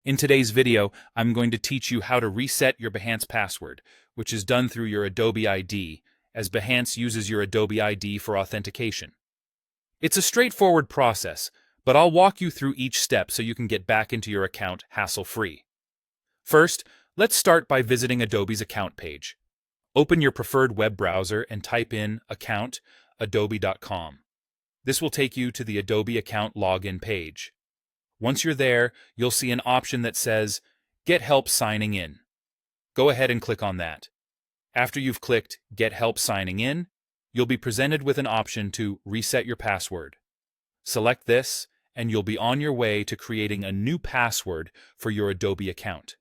In today's video, I'm going to teach you how to reset your Behance password, which is done through your Adobe ID, as Behance uses your Adobe ID for authentication. It's a straightforward process, but I'll walk you through each step so you can get back into your account hassle-free. First, let's start by visiting Adobe's account page. Open your preferred web browser and type in account.adobe.com. This will take you to the Adobe account login page. Once you're there, you'll see an option that says, Get Help Signing In. Go ahead and click on that. After you've clicked Get Help Signing In, you'll be presented with an option to reset your password. Select this, and you'll be on your way to creating a new password for your Adobe account.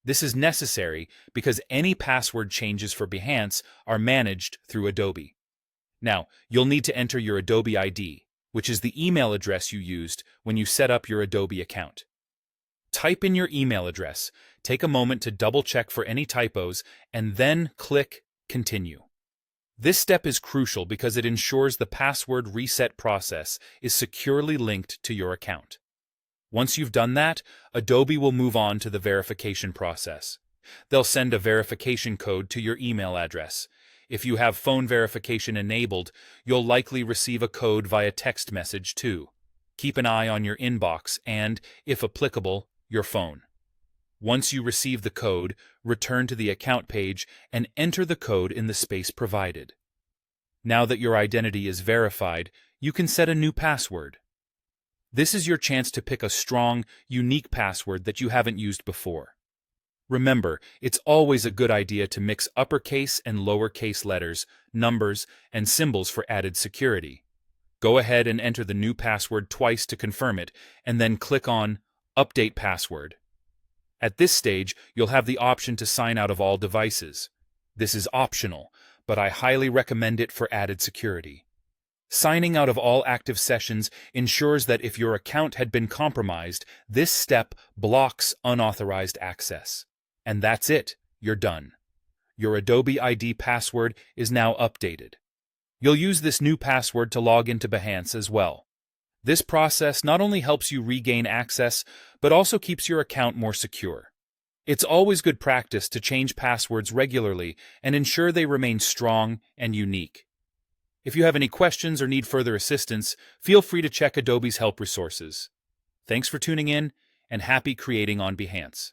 This is necessary because any password changes for Behance are managed through Adobe. Now, you'll need to enter your Adobe ID, which is the email address you used when you set up your Adobe account. Type in your email address, take a moment to double-check for any typos, and then click Continue. This step is crucial because it ensures the password reset process is securely linked to your account. Once you've done that, Adobe will move on to the verification process. They'll send a verification code to your email address. If you have phone verification enabled, you'll likely receive a code via text message too. Keep an eye on your inbox and, if applicable, your phone. Once you receive the code, return to the account page and enter the code in the space provided. Now that your identity is verified, you can set a new password. This is your chance to pick a strong, unique password that you haven't used before. Remember, it's always a good idea to mix uppercase and lowercase letters, numbers, and symbols for added security. Go ahead and enter the new password twice to confirm it, and then click on Update Password. At this stage, you'll have the option to sign out of all devices. This is optional, but I highly recommend it for added security. Signing out of all active sessions ensures that if your account had been compromised, this step blocks unauthorized access. And that's it, you're done. Your Adobe ID password is now updated. You'll use this new password to log into Behance as well. This process not only helps you regain access, but also keeps your account more secure. It's always good practice to change passwords regularly and ensure they remain strong and unique. If you have any questions or need further assistance, feel free to check Adobe's help resources. Thanks for tuning in, and happy creating on Behance.